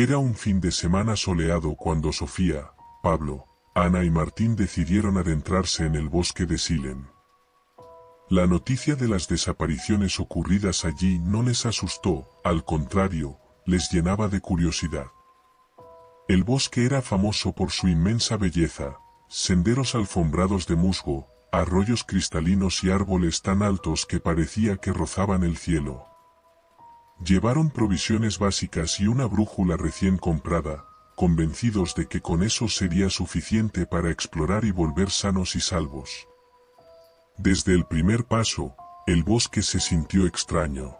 Era un fin de semana soleado cuando Sofía, Pablo, Ana y Martín decidieron adentrarse en el bosque de Silem. La noticia de las desapariciones ocurridas allí no les asustó, al contrario, les llenaba de curiosidad. El bosque era famoso por su inmensa belleza, senderos alfombrados de musgo, arroyos cristalinos y árboles tan altos que parecía que rozaban el cielo. Llevaron provisiones básicas y una brújula recién comprada, convencidos de que con eso sería suficiente para explorar y volver sanos y salvos. Desde el primer paso, el bosque se sintió extraño.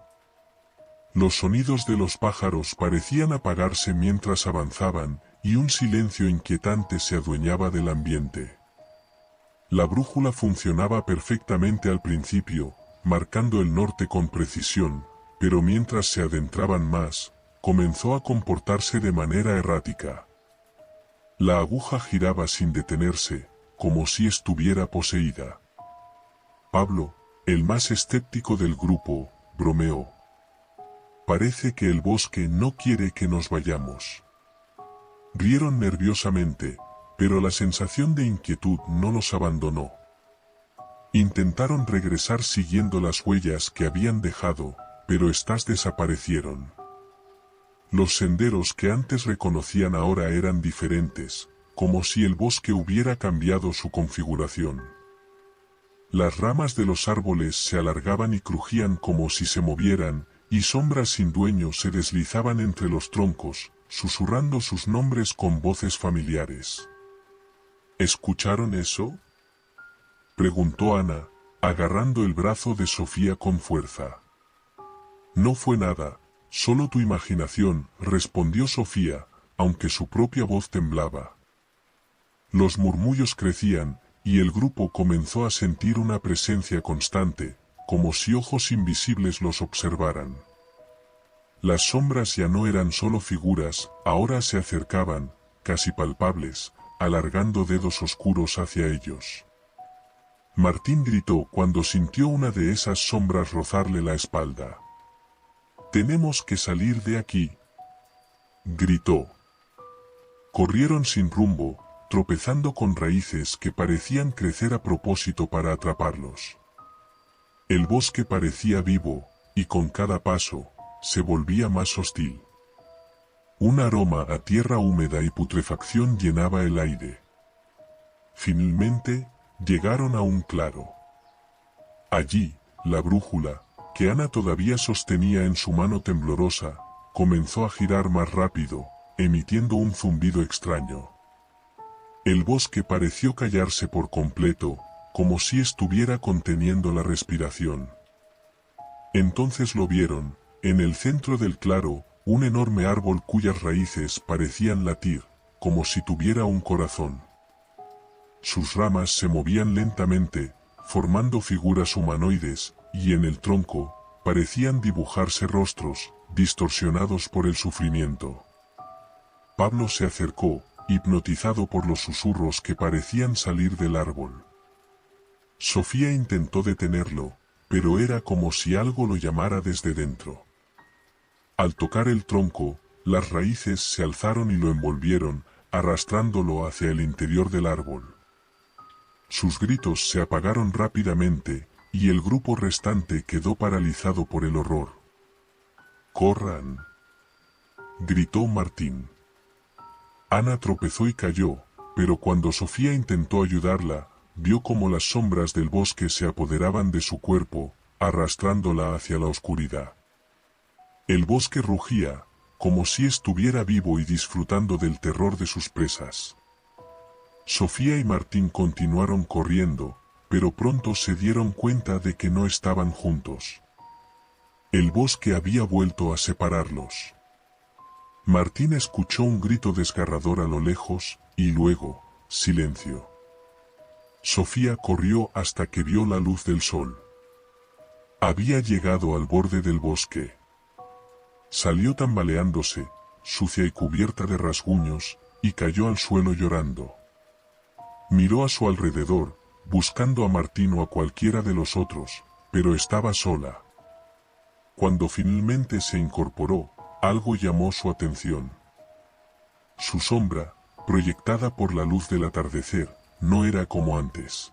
Los sonidos de los pájaros parecían apagarse mientras avanzaban, y un silencio inquietante se adueñaba del ambiente. La brújula funcionaba perfectamente al principio, marcando el norte con precisión, pero mientras se adentraban más, comenzó a comportarse de manera errática. La aguja giraba sin detenerse, como si estuviera poseída. Pablo, el más escéptico del grupo, bromeó. Parece que el bosque no quiere que nos vayamos. Rieron nerviosamente, pero la sensación de inquietud no los abandonó. Intentaron regresar siguiendo las huellas que habían dejado, pero estas desaparecieron. Los senderos que antes reconocían ahora eran diferentes, como si el bosque hubiera cambiado su configuración. Las ramas de los árboles se alargaban y crujían como si se movieran, y sombras sin dueño se deslizaban entre los troncos, susurrando sus nombres con voces familiares. ¿Escucharon eso?, preguntó Ana, agarrando el brazo de Sofía con fuerza. No fue nada, solo tu imaginación, respondió Sofía, aunque su propia voz temblaba. Los murmullos crecían, y el grupo comenzó a sentir una presencia constante, como si ojos invisibles los observaran. Las sombras ya no eran solo figuras, ahora se acercaban, casi palpables, alargando dedos oscuros hacia ellos. Martín gritó cuando sintió una de esas sombras rozarle la espalda. «Tenemos que salir de aquí», gritó. Corrieron sin rumbo, tropezando con raíces que parecían crecer a propósito para atraparlos. El bosque parecía vivo, y con cada paso, se volvía más hostil. Un aroma a tierra húmeda y putrefacción llenaba el aire. Finalmente, llegaron a un claro. Allí, la brújula, que Ana todavía sostenía en su mano temblorosa, comenzó a girar más rápido, emitiendo un zumbido extraño. El bosque pareció callarse por completo, como si estuviera conteniendo la respiración. Entonces lo vieron, en el centro del claro, un enorme árbol cuyas raíces parecían latir, como si tuviera un corazón. Sus ramas se movían lentamente, formando figuras humanoides, y en el tronco, parecían dibujarse rostros, distorsionados por el sufrimiento. Pablo se acercó, hipnotizado por los susurros que parecían salir del árbol. Sofía intentó detenerlo, pero era como si algo lo llamara desde dentro. Al tocar el tronco, las raíces se alzaron y lo envolvieron, arrastrándolo hacia el interior del árbol. Sus gritos se apagaron rápidamente, y el grupo restante quedó paralizado por el horror. «¡Corran!», gritó Martín. Ana tropezó y cayó, pero cuando Sofía intentó ayudarla, vio cómo las sombras del bosque se apoderaban de su cuerpo, arrastrándola hacia la oscuridad. El bosque rugía, como si estuviera vivo y disfrutando del terror de sus presas. Sofía y Martín continuaron corriendo, pero pronto se dieron cuenta de que no estaban juntos. El bosque había vuelto a separarlos. Martín escuchó un grito desgarrador a lo lejos, y luego, silencio. Sofía corrió hasta que vio la luz del sol. Había llegado al borde del bosque. Salió tambaleándose, sucia y cubierta de rasguños, y cayó al suelo llorando. Miró a su alrededor, buscando a Martín o a cualquiera de los otros, pero estaba sola. Cuando finalmente se incorporó, algo llamó su atención. Su sombra, proyectada por la luz del atardecer, no era como antes.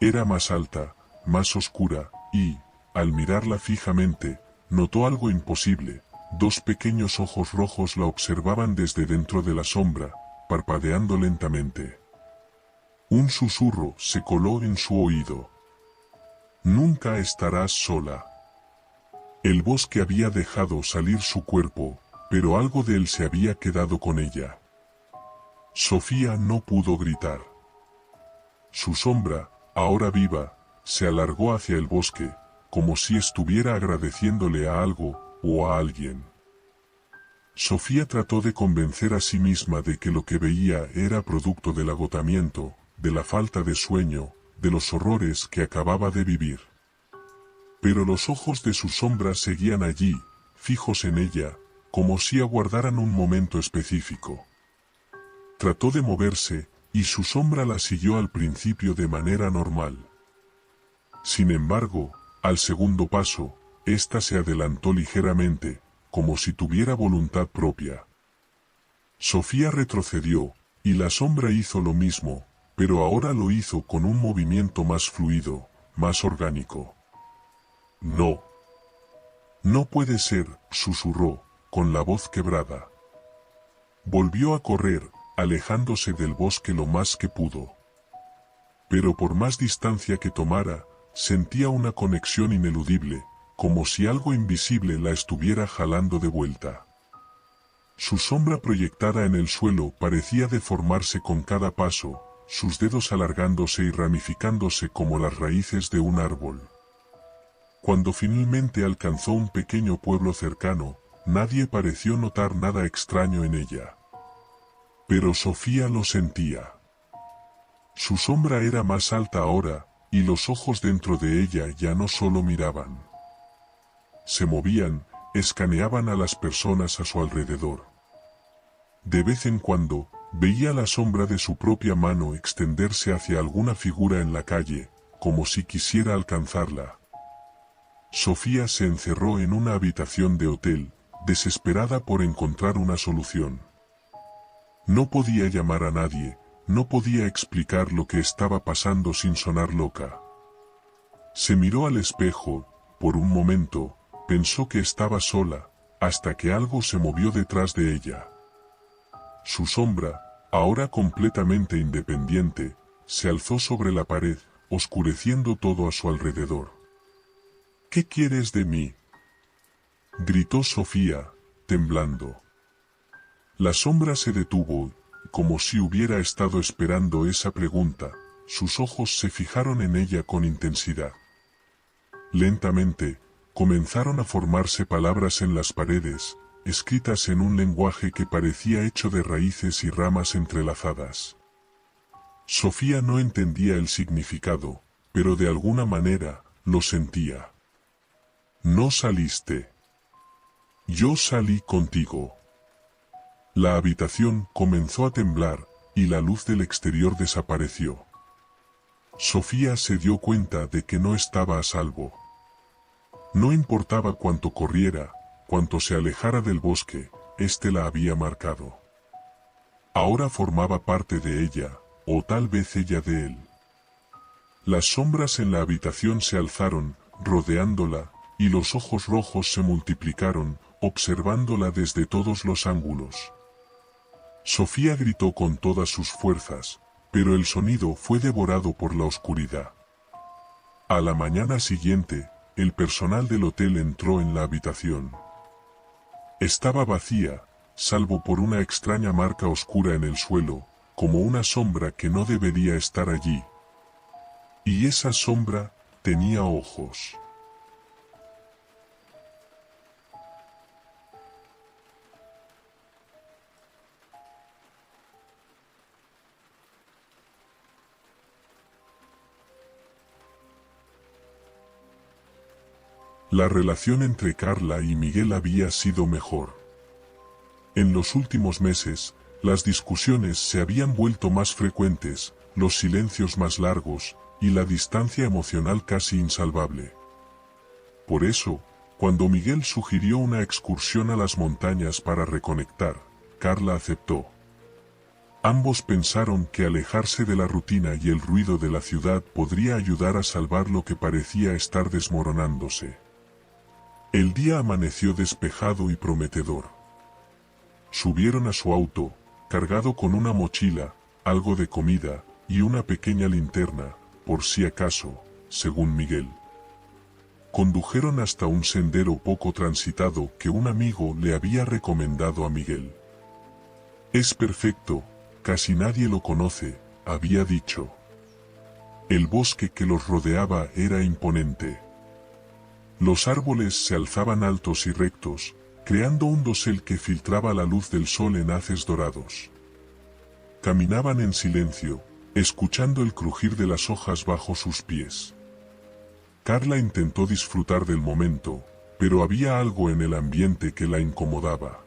Era más alta, más oscura, y, al mirarla fijamente, notó algo imposible. Dos pequeños ojos rojos la observaban desde dentro de la sombra, parpadeando lentamente. Un susurro se coló en su oído. Nunca estarás sola. El bosque había dejado salir su cuerpo, pero algo de él se había quedado con ella. Sofía no pudo gritar. Su sombra, ahora viva, se alargó hacia el bosque, como si estuviera agradeciéndole a algo, o a alguien. Sofía trató de convencer a sí misma de que lo que veía era producto del agotamiento, de la falta de sueño, de los horrores que acababa de vivir. Pero los ojos de su sombra seguían allí, fijos en ella, como si aguardaran un momento específico. Trató de moverse, y su sombra la siguió al principio de manera normal. Sin embargo, al segundo paso, ésta se adelantó ligeramente, como si tuviera voluntad propia. Sofía retrocedió, y la sombra hizo lo mismo, pero ahora lo hizo con un movimiento más fluido, más orgánico. No. No puede ser, susurró, con la voz quebrada. Volvió a correr, alejándose del bosque lo más que pudo. Pero por más distancia que tomara, sentía una conexión ineludible, como si algo invisible la estuviera jalando de vuelta. Su sombra proyectada en el suelo parecía deformarse con cada paso, sus dedos alargándose y ramificándose como las raíces de un árbol. Cuando finalmente alcanzó un pequeño pueblo cercano, nadie pareció notar nada extraño en ella. Pero Sofía lo sentía. Su sombra era más alta ahora, y los ojos dentro de ella ya no solo miraban. Se movían, escaneaban a las personas a su alrededor. De vez en cuando, veía la sombra de su propia mano extenderse hacia alguna figura en la calle, como si quisiera alcanzarla. Sofía se encerró en una habitación de hotel, desesperada por encontrar una solución. No podía llamar a nadie, no podía explicar lo que estaba pasando sin sonar loca. Se miró al espejo, por un momento, pensó que estaba sola, hasta que algo se movió detrás de ella. Su sombra, ahora completamente independiente, se alzó sobre la pared, oscureciendo todo a su alrededor. ¿Qué quieres de mí?, gritó Sofía, temblando. La sombra se detuvo, como si hubiera estado esperando esa pregunta. Sus ojos se fijaron en ella con intensidad. Lentamente, comenzaron a formarse palabras en las paredes, escritas en un lenguaje que parecía hecho de raíces y ramas entrelazadas. Sofía no entendía el significado, pero de alguna manera, lo sentía. No saliste. Yo salí contigo. La habitación comenzó a temblar, y la luz del exterior desapareció. Sofía se dio cuenta de que no estaba a salvo. No importaba cuánto corriera, cuánto se alejara del bosque, éste la había marcado. Ahora formaba parte de ella, o tal vez ella de él. Las sombras en la habitación se alzaron, rodeándola, y los ojos rojos se multiplicaron, observándola desde todos los ángulos. Sofía gritó con todas sus fuerzas, pero el sonido fue devorado por la oscuridad. A la mañana siguiente, el personal del hotel entró en la habitación. Estaba vacía, salvo por una extraña marca oscura en el suelo, como una sombra que no debería estar allí. Y esa sombra tenía ojos. La relación entre Carla y Miguel había sido mejor. En los últimos meses, las discusiones se habían vuelto más frecuentes, los silencios más largos, y la distancia emocional casi insalvable. Por eso, cuando Miguel sugirió una excursión a las montañas para reconectar, Carla aceptó. Ambos pensaron que alejarse de la rutina y el ruido de la ciudad podría ayudar a salvar lo que parecía estar desmoronándose. El día amaneció despejado y prometedor. Subieron a su auto, cargado con una mochila, algo de comida, y una pequeña linterna, por si acaso, según Miguel. Condujeron hasta un sendero poco transitado que un amigo le había recomendado a Miguel. Es perfecto, casi nadie lo conoce, había dicho. El bosque que los rodeaba era imponente. Los árboles se alzaban altos y rectos, creando un dosel que filtraba la luz del sol en haces dorados. Caminaban en silencio, escuchando el crujir de las hojas bajo sus pies. Carla intentó disfrutar del momento, pero había algo en el ambiente que la incomodaba.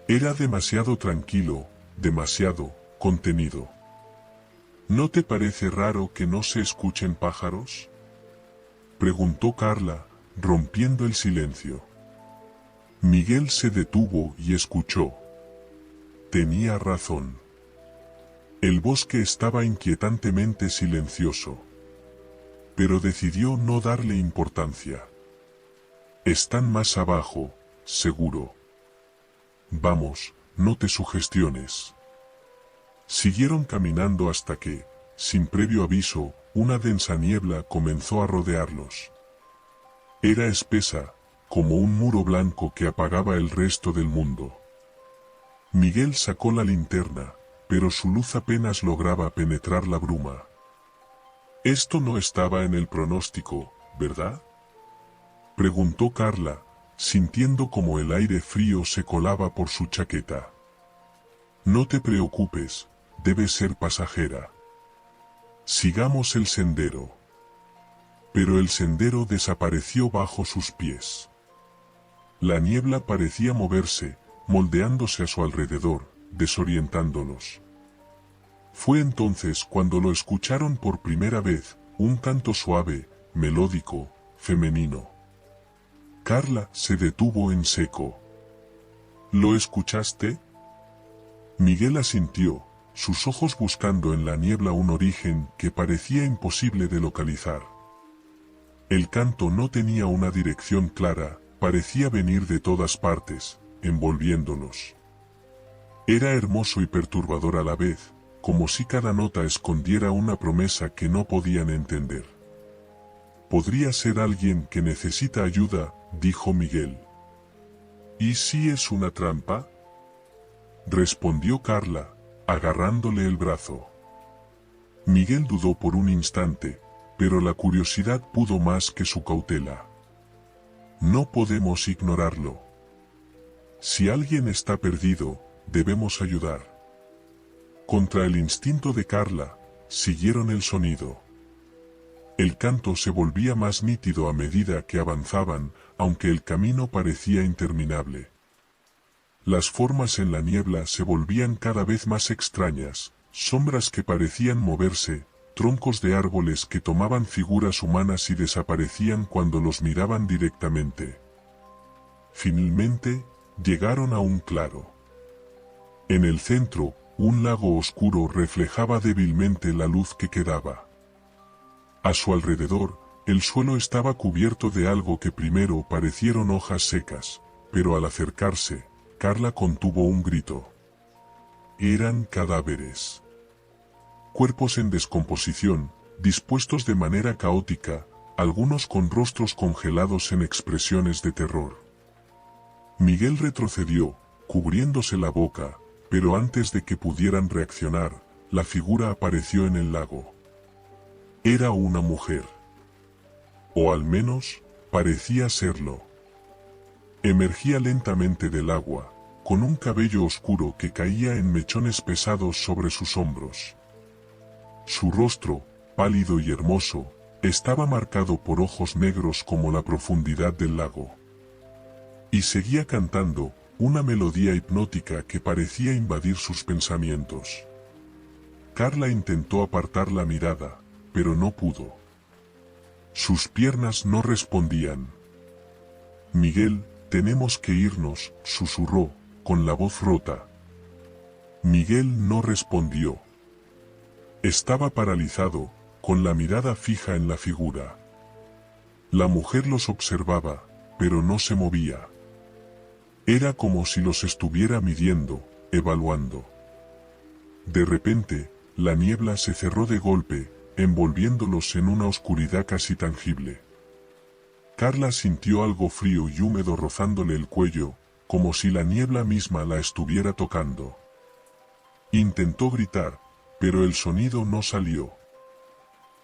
Era demasiado tranquilo, demasiado contenido. ¿No te parece raro que no se escuchen pájaros?, preguntó Carla, rompiendo el silencio. Miguel se detuvo y escuchó. Tenía razón. El bosque estaba inquietantemente silencioso. Pero decidió no darle importancia. Están más abajo, seguro. Vamos, no te sugestiones. Siguieron caminando hasta que, sin previo aviso, una densa niebla comenzó a rodearlos. Era espesa, como un muro blanco que apagaba el resto del mundo. Miguel sacó la linterna, pero su luz apenas lograba penetrar la bruma. Esto no estaba en el pronóstico, ¿verdad?, preguntó Carla, sintiendo como el aire frío se colaba por su chaqueta. No te preocupes, debe ser pasajera. Sigamos el sendero. Pero el sendero desapareció bajo sus pies. La niebla parecía moverse, moldeándose a su alrededor, desorientándolos. Fue entonces cuando lo escucharon por primera vez, un canto suave, melódico, femenino. Carla se detuvo en seco. ¿Lo escuchaste? Miguel asintió, sus ojos buscando en la niebla un origen que parecía imposible de localizar. El canto no tenía una dirección clara, parecía venir de todas partes, envolviéndolos. Era hermoso y perturbador a la vez, como si cada nota escondiera una promesa que no podían entender. Podría ser alguien que necesita ayuda, dijo Miguel. ¿Y si es una trampa?, respondió Carla, agarrándole el brazo. Miguel dudó por un instante, pero la curiosidad pudo más que su cautela. No podemos ignorarlo. Si alguien está perdido, debemos ayudar. Contra el instinto de Carla, siguieron el sonido. El canto se volvía más nítido a medida que avanzaban, aunque el camino parecía interminable. Las formas en la niebla se volvían cada vez más extrañas, sombras que parecían moverse, troncos de árboles que tomaban figuras humanas y desaparecían cuando los miraban directamente. Finalmente, llegaron a un claro. En el centro, un lago oscuro reflejaba débilmente la luz que quedaba. A su alrededor, el suelo estaba cubierto de algo que primero parecieron hojas secas, pero al acercarse, Carla contuvo un grito. Eran cadáveres. Cuerpos en descomposición, dispuestos de manera caótica, algunos con rostros congelados en expresiones de terror. Miguel retrocedió, cubriéndose la boca, pero antes de que pudieran reaccionar, la figura apareció en el lago. Era una mujer. O al menos, parecía serlo. Emergía lentamente del agua, con un cabello oscuro que caía en mechones pesados sobre sus hombros. Su rostro, pálido y hermoso, estaba marcado por ojos negros como la profundidad del lago. Y seguía cantando, una melodía hipnótica que parecía invadir sus pensamientos. Carla intentó apartar la mirada, pero no pudo. Sus piernas no respondían. Miguel, tenemos que irnos, susurró, con la voz rota. Miguel no respondió. Estaba paralizado, con la mirada fija en la figura. La mujer los observaba, pero no se movía. Era como si los estuviera midiendo, evaluando. De repente, la niebla se cerró de golpe, envolviéndolos en una oscuridad casi tangible. Carla sintió algo frío y húmedo rozándole el cuello, como si la niebla misma la estuviera tocando. Intentó gritar, pero el sonido no salió.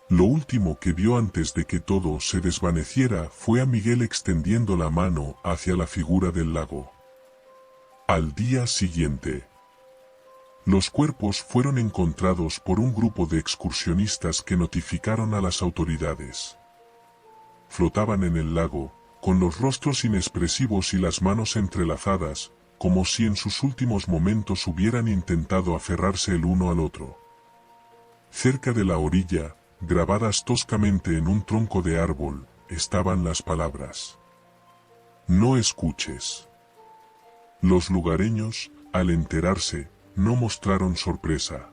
Lo último que vio antes de que todo se desvaneciera fue a Miguel extendiendo la mano hacia la figura del lago. Al día siguiente, los cuerpos fueron encontrados por un grupo de excursionistas que notificaron a las autoridades. Flotaban en el lago, con los rostros inexpresivos y las manos entrelazadas, como si en sus últimos momentos hubieran intentado aferrarse el uno al otro. Cerca de la orilla, grabadas toscamente en un tronco de árbol, estaban las palabras: "No escuches". Los lugareños, al enterarse, no mostraron sorpresa.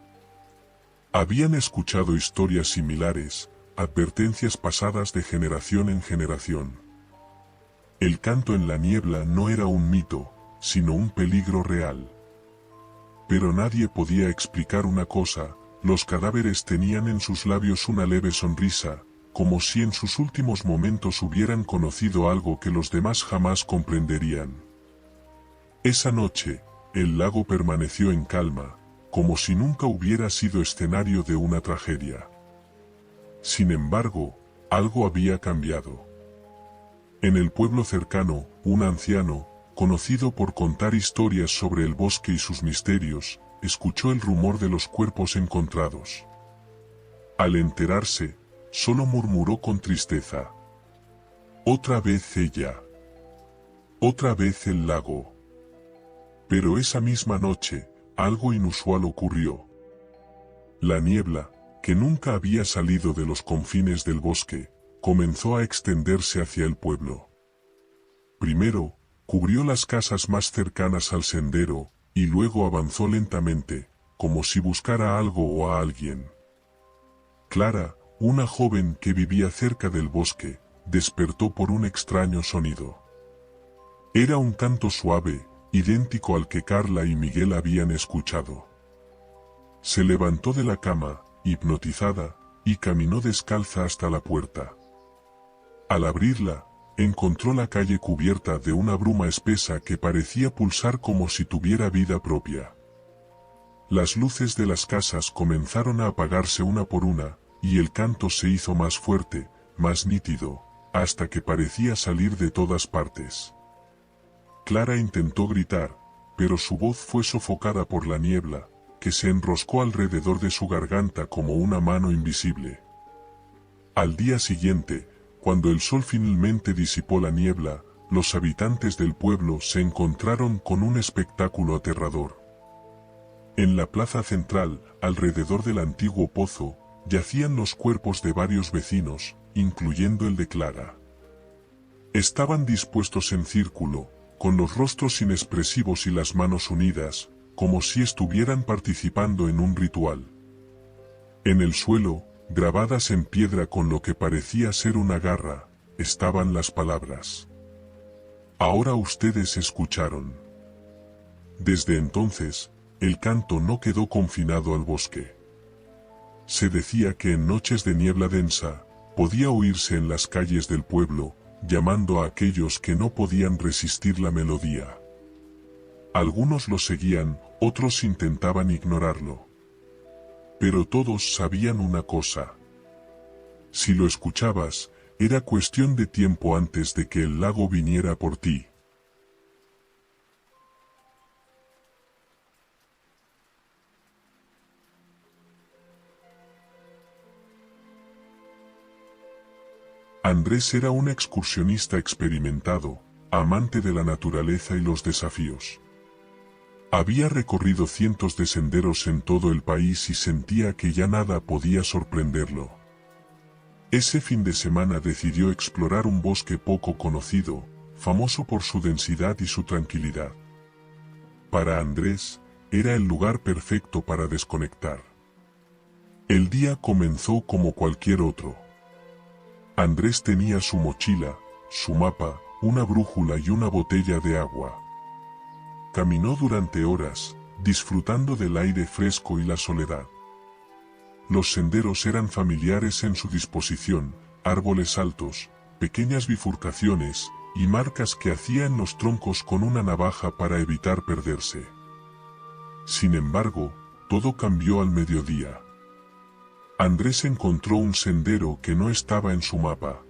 Habían escuchado historias similares, advertencias pasadas de generación en generación. El canto en la niebla no era un mito, sino un peligro real. Pero nadie podía explicar una cosa: los cadáveres tenían en sus labios una leve sonrisa, como si en sus últimos momentos hubieran conocido algo que los demás jamás comprenderían. Esa noche, el lago permaneció en calma, como si nunca hubiera sido escenario de una tragedia. Sin embargo, algo había cambiado. En el pueblo cercano, un anciano, conocido por contar historias sobre el bosque y sus misterios, escuchó el rumor de los cuerpos encontrados. Al enterarse, solo murmuró con tristeza: "Otra vez ella. Otra vez el lago". Pero esa misma noche, algo inusual ocurrió. La niebla, que nunca había salido de los confines del bosque, comenzó a extenderse hacia el pueblo. Primero, cubrió las casas más cercanas al sendero, y luego avanzó lentamente, como si buscara algo o a alguien. Clara, una joven que vivía cerca del bosque, despertó por un extraño sonido. Era un canto suave, idéntico al que Carla y Miguel habían escuchado. Se levantó de la cama, hipnotizada, y caminó descalza hasta la puerta. Al abrirla, encontró la calle cubierta de una bruma espesa que parecía pulsar como si tuviera vida propia. Las luces de las casas comenzaron a apagarse una por una, y el canto se hizo más fuerte, más nítido, hasta que parecía salir de todas partes. Clara intentó gritar, pero su voz fue sofocada por la niebla, que se enroscó alrededor de su garganta como una mano invisible. Al día siguiente, cuando el sol finalmente disipó la niebla, los habitantes del pueblo se encontraron con un espectáculo aterrador. En la plaza central, alrededor del antiguo pozo, yacían los cuerpos de varios vecinos, incluyendo el de Clara. Estaban dispuestos en círculo, con los rostros inexpresivos y las manos unidas, como si estuvieran participando en un ritual. En el suelo, grabadas en piedra con lo que parecía ser una garra, estaban las palabras: "Ahora ustedes escucharon". Desde entonces, el canto no quedó confinado al bosque. Se decía que en noches de niebla densa, podía oírse en las calles del pueblo, llamando a aquellos que no podían resistir la melodía. Algunos lo seguían, otros intentaban ignorarlo. Pero todos sabían una cosa: si lo escuchabas, era cuestión de tiempo antes de que el lago viniera por ti. Andrés era un excursionista experimentado, amante de la naturaleza y los desafíos. Había recorrido cientos de senderos en todo el país y sentía que ya nada podía sorprenderlo. Ese fin de semana decidió explorar un bosque poco conocido, famoso por su densidad y su tranquilidad. Para Andrés, era el lugar perfecto para desconectar. El día comenzó como cualquier otro. Andrés tenía su mochila, su mapa, una brújula y una botella de agua. Caminó durante horas, disfrutando del aire fresco y la soledad. Los senderos eran familiares en su disposición, árboles altos, pequeñas bifurcaciones, y marcas que hacía en los troncos con una navaja para evitar perderse. Sin embargo, todo cambió al mediodía. Andrés encontró un sendero que no estaba en su mapa.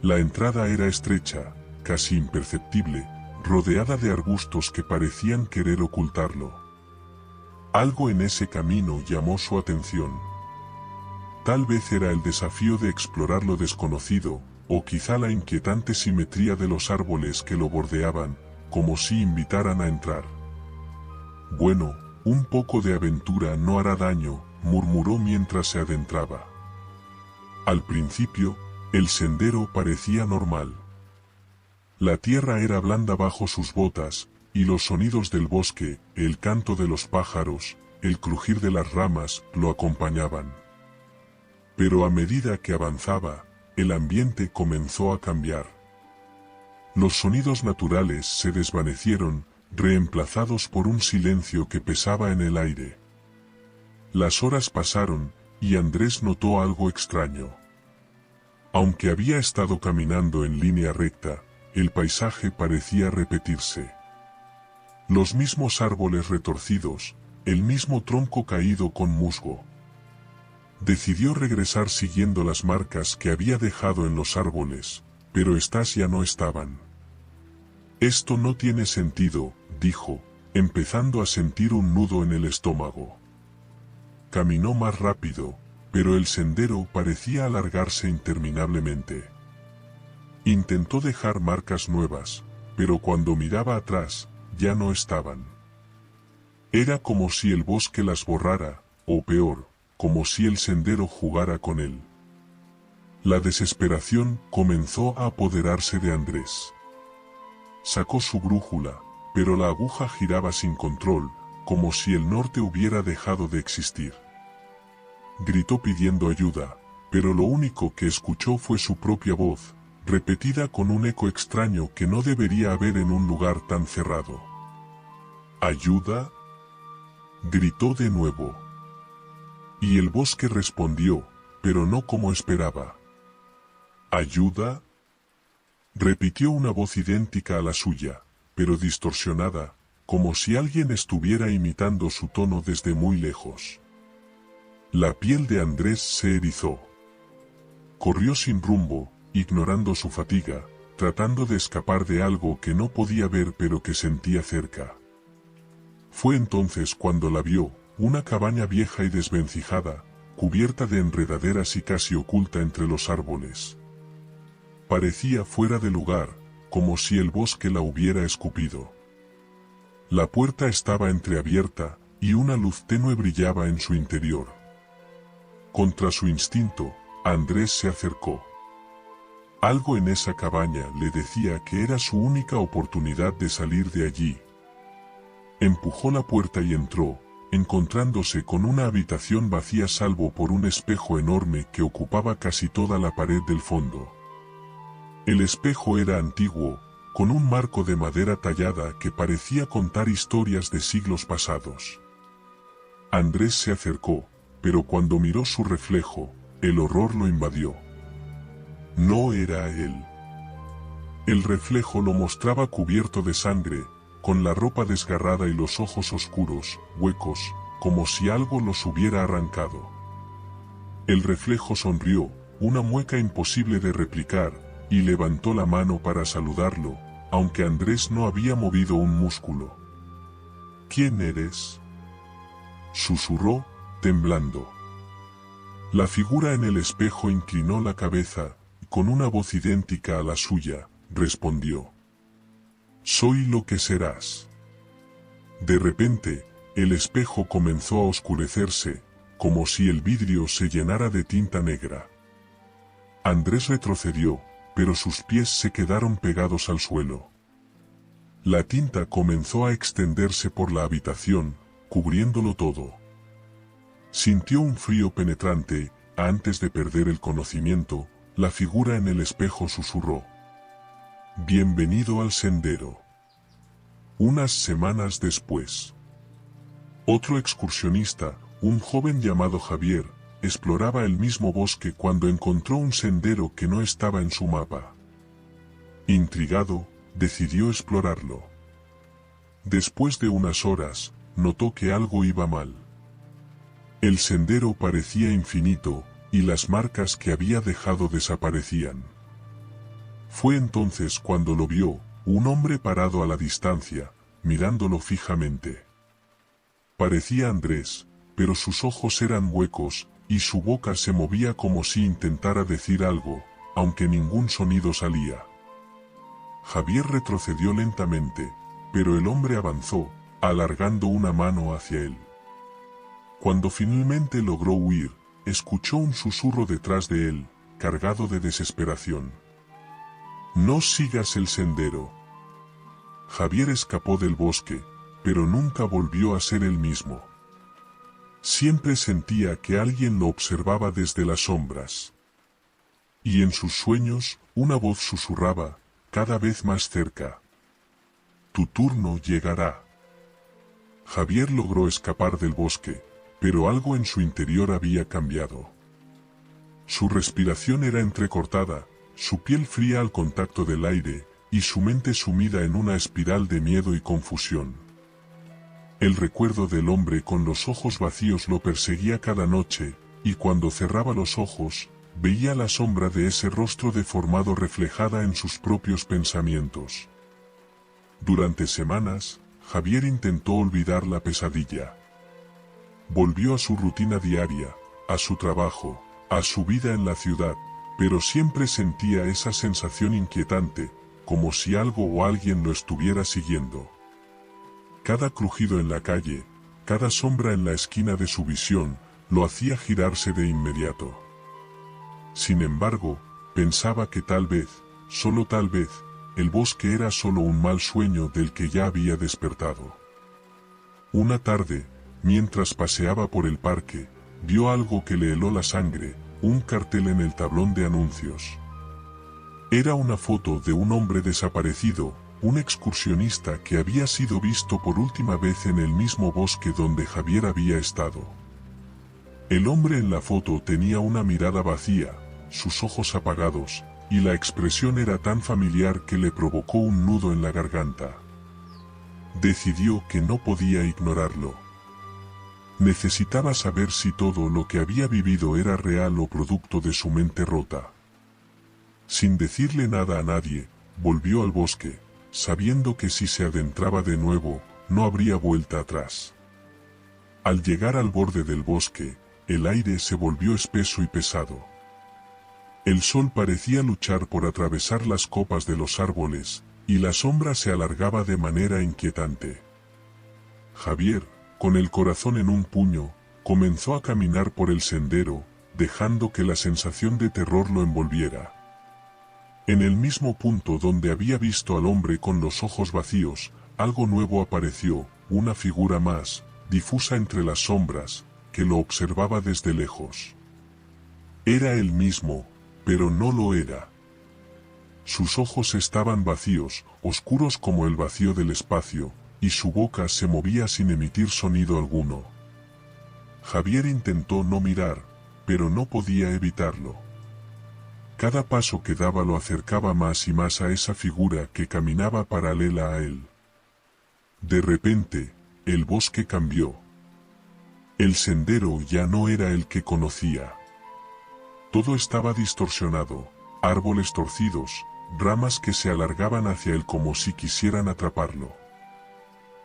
La entrada era estrecha, casi imperceptible, rodeada de arbustos que parecían querer ocultarlo. Algo en ese camino llamó su atención. Tal vez era el desafío de explorar lo desconocido, o quizá la inquietante simetría de los árboles que lo bordeaban, como si invitaran a entrar. Bueno, un poco de aventura no hará daño, murmuró mientras se adentraba. Al principio, el sendero parecía normal. La tierra era blanda bajo sus botas, y los sonidos del bosque, el canto de los pájaros, el crujir de las ramas, lo acompañaban. Pero a medida que avanzaba, el ambiente comenzó a cambiar. Los sonidos naturales se desvanecieron, reemplazados por un silencio que pesaba en el aire. Las horas pasaron, y Andrés notó algo extraño. Aunque había estado caminando en línea recta, el paisaje parecía repetirse. Los mismos árboles retorcidos, el mismo tronco caído con musgo. Decidió regresar siguiendo las marcas que había dejado en los árboles, pero estas ya no estaban. Esto no tiene sentido, dijo, empezando a sentir un nudo en el estómago. Caminó más rápido, pero el sendero parecía alargarse interminablemente. Intentó dejar marcas nuevas, pero cuando miraba atrás, ya no estaban. Era como si el bosque las borrara, o peor, como si el sendero jugara con él. La desesperación comenzó a apoderarse de Andrés. Sacó su brújula, pero la aguja giraba sin control, como si el norte hubiera dejado de existir. Gritó pidiendo ayuda, pero lo único que escuchó fue su propia voz, repetida con un eco extraño que no debería haber en un lugar tan cerrado. ¿Ayuda? Gritó de nuevo. Y el bosque respondió, pero no como esperaba. ¿Ayuda? Repitió una voz idéntica a la suya, pero distorsionada, como si alguien estuviera imitando su tono desde muy lejos. La piel de Andrés se erizó. Corrió sin rumbo, ignorando su fatiga, tratando de escapar de algo que no podía ver pero que sentía cerca. Fue entonces cuando la vio, una cabaña vieja y desvencijada, cubierta de enredaderas y casi oculta entre los árboles. Parecía fuera de lugar, como si el bosque la hubiera escupido. La puerta estaba entreabierta, y una luz tenue brillaba en su interior. Contra su instinto, Andrés se acercó. Algo en esa cabaña le decía que era su única oportunidad de salir de allí. Empujó la puerta y entró, encontrándose con una habitación vacía salvo por un espejo enorme que ocupaba casi toda la pared del fondo. El espejo era antiguo, con un marco de madera tallada que parecía contar historias de siglos pasados. Andrés se acercó, pero cuando miró su reflejo, el horror lo invadió. No era él. El reflejo lo mostraba cubierto de sangre, con la ropa desgarrada y los ojos oscuros, huecos, como si algo los hubiera arrancado. El reflejo sonrió, una mueca imposible de replicar, y levantó la mano para saludarlo, aunque Andrés no había movido un músculo. ¿Quién eres?, susurró, temblando. La figura en el espejo inclinó la cabeza, y con una voz idéntica a la suya, respondió: «Soy lo que serás». De repente, el espejo comenzó a oscurecerse, como si el vidrio se llenara de tinta negra. Andrés retrocedió, pero sus pies se quedaron pegados al suelo. La tinta comenzó a extenderse por la habitación, cubriéndolo todo. Sintió un frío penetrante. Antes de perder el conocimiento, la figura en el espejo susurró: «Bienvenido al sendero». Unas semanas después, otro excursionista, un joven llamado Javier, exploraba el mismo bosque cuando encontró un sendero que no estaba en su mapa. Intrigado, decidió explorarlo. Después de unas horas, notó que algo iba mal. El sendero parecía infinito, y las marcas que había dejado desaparecían. Fue entonces cuando lo vio, un hombre parado a la distancia, mirándolo fijamente. Parecía Andrés, pero sus ojos eran huecos, y su boca se movía como si intentara decir algo, aunque ningún sonido salía. Javier retrocedió lentamente, pero el hombre avanzó, alargando una mano hacia él. Cuando finalmente logró huir, escuchó un susurro detrás de él, cargado de desesperación: «No sigas el sendero». Javier escapó del bosque, pero nunca volvió a ser el mismo. Siempre sentía que alguien lo observaba desde las sombras. Y en sus sueños, una voz susurraba, cada vez más cerca: «Tu turno llegará». Javier logró escapar del bosque, pero algo en su interior había cambiado. Su respiración era entrecortada, su piel fría al contacto del aire, y su mente sumida en una espiral de miedo y confusión. El recuerdo del hombre con los ojos vacíos lo perseguía cada noche, y cuando cerraba los ojos, veía la sombra de ese rostro deformado reflejada en sus propios pensamientos. Durante semanas, Javier intentó olvidar la pesadilla. Volvió a su rutina diaria, a su trabajo, a su vida en la ciudad, pero siempre sentía esa sensación inquietante, como si algo o alguien lo estuviera siguiendo. Cada crujido en la calle, cada sombra en la esquina de su visión, lo hacía girarse de inmediato. Sin embargo, pensaba que tal vez, solo tal vez, el bosque era solo un mal sueño del que ya había despertado. Una tarde, mientras paseaba por el parque, vio algo que le heló la sangre, un cartel en el tablón de anuncios. Era una foto de un hombre desaparecido, un excursionista que había sido visto por última vez en el mismo bosque donde Javier había estado. El hombre en la foto tenía una mirada vacía, sus ojos apagados, y la expresión era tan familiar que le provocó un nudo en la garganta. Decidió que no podía ignorarlo. Necesitaba saber si todo lo que había vivido era real o producto de su mente rota. Sin decirle nada a nadie, volvió al bosque, sabiendo que si se adentraba de nuevo, no habría vuelta atrás. Al llegar al borde del bosque, el aire se volvió espeso y pesado. El sol parecía luchar por atravesar las copas de los árboles, y la sombra se alargaba de manera inquietante. Javier, con el corazón en un puño, comenzó a caminar por el sendero, dejando que la sensación de terror lo envolviera. En el mismo punto donde había visto al hombre con los ojos vacíos, algo nuevo apareció, una figura más, difusa entre las sombras, que lo observaba desde lejos. Era él mismo, pero no lo era. Sus ojos estaban vacíos, oscuros como el vacío del espacio, y su boca se movía sin emitir sonido alguno. Javier intentó no mirar, pero no podía evitarlo. Cada paso que daba lo acercaba más y más a esa figura que caminaba paralela a él. De repente, el bosque cambió. El sendero ya no era el que conocía. Todo estaba distorsionado, árboles torcidos, ramas que se alargaban hacia él como si quisieran atraparlo.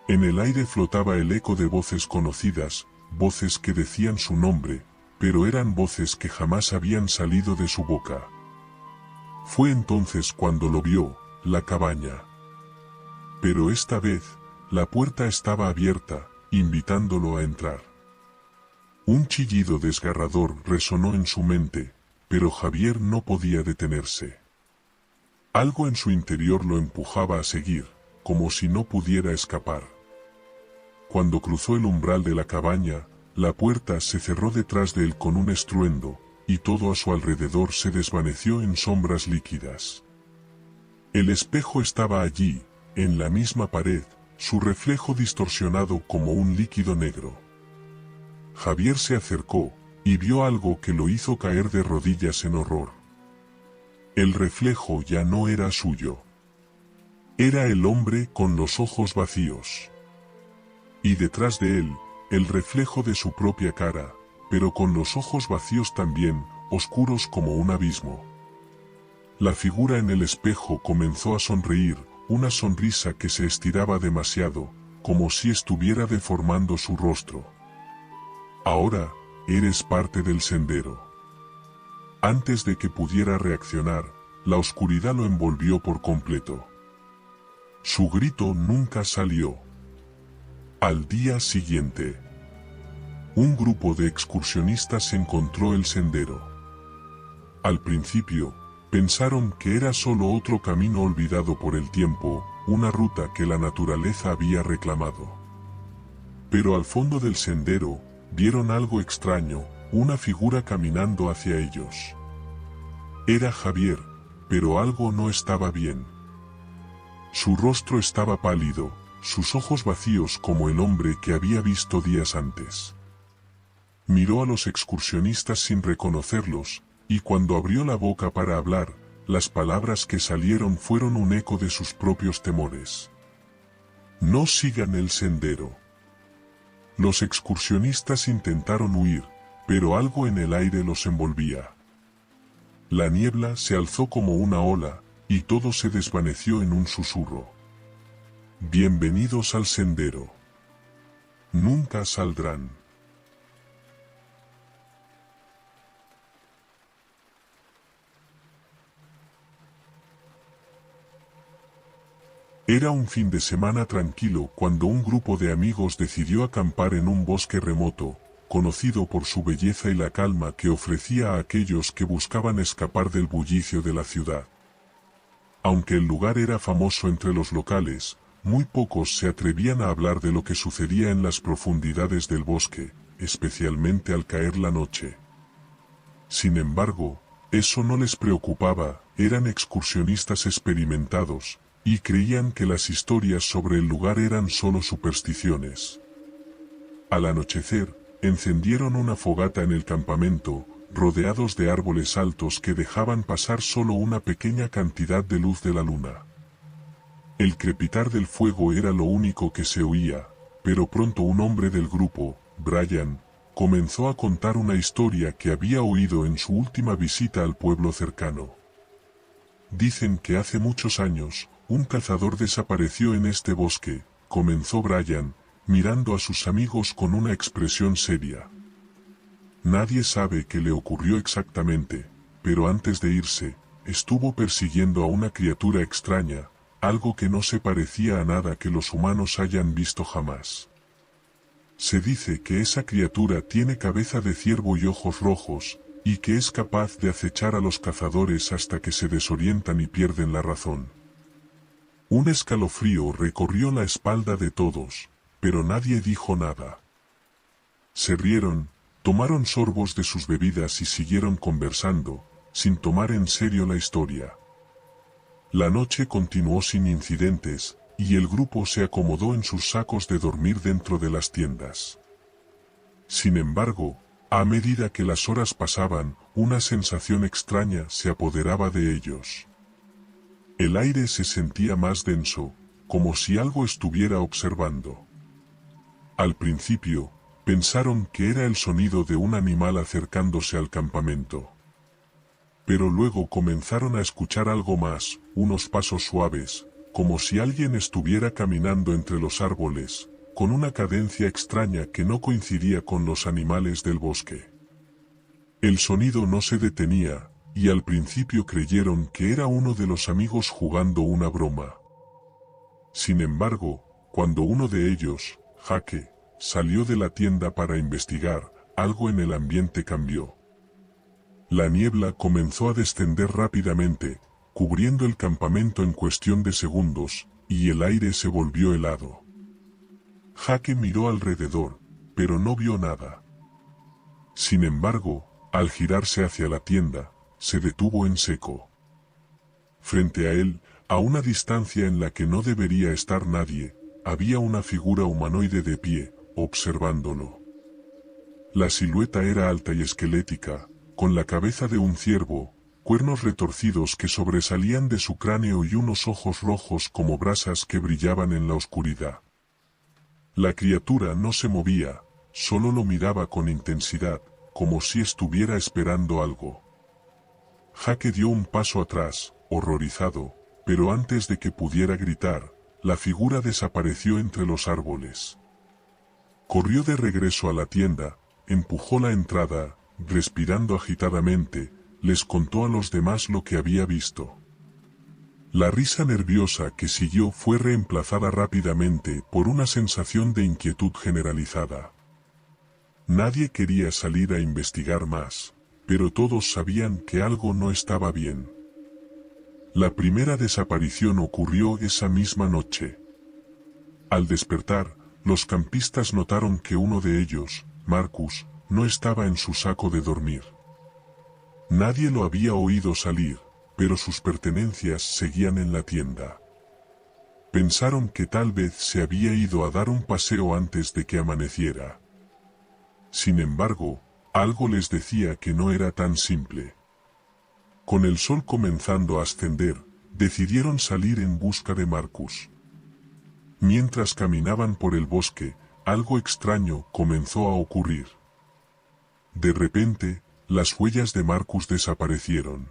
En el aire flotaba el eco de voces conocidas, voces que decían su nombre, pero eran voces que jamás habían salido de su boca. Fue entonces cuando lo vio, la cabaña. Pero esta vez, la puerta estaba abierta, invitándolo a entrar. Un chillido desgarrador resonó en su mente, pero Javier no podía detenerse. Algo en su interior lo empujaba a seguir, como si no pudiera escapar. Cuando cruzó el umbral de la cabaña, la puerta se cerró detrás de él con un estruendo, y todo a su alrededor se desvaneció en sombras líquidas. El espejo estaba allí, en la misma pared, su reflejo distorsionado como un líquido negro. Javier se acercó, y vio algo que lo hizo caer de rodillas en horror. El reflejo ya no era suyo. Era el hombre con los ojos vacíos. Y detrás de él, el reflejo de su propia cara, pero con los ojos vacíos también, oscuros como un abismo. La figura en el espejo comenzó a sonreír, una sonrisa que se estiraba demasiado, como si estuviera deformando su rostro. Ahora, eres parte del sendero. Antes de que pudiera reaccionar, la oscuridad lo envolvió por completo. Su grito nunca salió. Al día siguiente, un grupo de excursionistas encontró el sendero. Al principio, pensaron que era solo otro camino olvidado por el tiempo, una ruta que la naturaleza había reclamado. Pero al fondo del sendero, vieron algo extraño, una figura caminando hacia ellos. Era Javier, pero algo no estaba bien. Su rostro estaba pálido, sus ojos vacíos como el hombre que había visto días antes. Miró a los excursionistas sin reconocerlos, y cuando abrió la boca para hablar, las palabras que salieron fueron un eco de sus propios temores. No sigan el sendero. Los excursionistas intentaron huir, pero algo en el aire los envolvía. La niebla se alzó como una ola, y todo se desvaneció en un susurro. Bienvenidos al sendero. Nunca saldrán. Era un fin de semana tranquilo cuando un grupo de amigos decidió acampar en un bosque remoto, conocido por su belleza y la calma que ofrecía a aquellos que buscaban escapar del bullicio de la ciudad. Aunque el lugar era famoso entre los locales, muy pocos se atrevían a hablar de lo que sucedía en las profundidades del bosque, especialmente al caer la noche. Sin embargo, eso no les preocupaba, eran excursionistas experimentados, y creían que las historias sobre el lugar eran solo supersticiones. Al anochecer, encendieron una fogata en el campamento, rodeados de árboles altos que dejaban pasar solo una pequeña cantidad de luz de la luna. El crepitar del fuego era lo único que se oía, pero pronto un hombre del grupo, Brian, comenzó a contar una historia que había oído en su última visita al pueblo cercano. Dicen que hace muchos años, un cazador desapareció en este bosque, comenzó Brian, mirando a sus amigos con una expresión seria. Nadie sabe qué le ocurrió exactamente, pero antes de irse, estuvo persiguiendo a una criatura extraña, algo que no se parecía a nada que los humanos hayan visto jamás. Se dice que esa criatura tiene cabeza de ciervo y ojos rojos, y que es capaz de acechar a los cazadores hasta que se desorientan y pierden la razón. Un escalofrío recorrió la espalda de todos, pero nadie dijo nada. Se rieron, tomaron sorbos de sus bebidas y siguieron conversando, sin tomar en serio la historia. La noche continuó sin incidentes, y el grupo se acomodó en sus sacos de dormir dentro de las tiendas. Sin embargo, a medida que las horas pasaban, una sensación extraña se apoderaba de ellos. El aire se sentía más denso, como si algo estuviera observando. Al principio, pensaron que era el sonido de un animal acercándose al campamento. Pero luego comenzaron a escuchar algo más, unos pasos suaves, como si alguien estuviera caminando entre los árboles, con una cadencia extraña que no coincidía con los animales del bosque. El sonido no se detenía, y al principio creyeron que era uno de los amigos jugando una broma. Sin embargo, cuando uno de ellos, Jake, salió de la tienda para investigar, algo en el ambiente cambió. La niebla comenzó a descender rápidamente, cubriendo el campamento en cuestión de segundos, y el aire se volvió helado. Jake miró alrededor, pero no vio nada. Sin embargo, al girarse hacia la tienda, se detuvo en seco. Frente a él, a una distancia en la que no debería estar nadie, había una figura humanoide de pie, observándolo. La silueta era alta y esquelética, con la cabeza de un ciervo, cuernos retorcidos que sobresalían de su cráneo y unos ojos rojos como brasas que brillaban en la oscuridad. La criatura no se movía, solo lo miraba con intensidad, como si estuviera esperando algo. Jake dio un paso atrás, horrorizado, pero antes de que pudiera gritar, la figura desapareció entre los árboles. Corrió de regreso a la tienda, empujó la entrada, respirando agitadamente, les contó a los demás lo que había visto. La risa nerviosa que siguió fue reemplazada rápidamente por una sensación de inquietud generalizada. Nadie quería salir a investigar más, pero todos sabían que algo no estaba bien. La primera desaparición ocurrió esa misma noche. Al despertar, los campistas notaron que uno de ellos, Marcus, no estaba en su saco de dormir. Nadie lo había oído salir, pero sus pertenencias seguían en la tienda. Pensaron que tal vez se había ido a dar un paseo antes de que amaneciera. Sin embargo, algo les decía que no era tan simple. Con el sol comenzando a ascender, decidieron salir en busca de Marcus. Mientras caminaban por el bosque, algo extraño comenzó a ocurrir. De repente, las huellas de Marcus desaparecieron.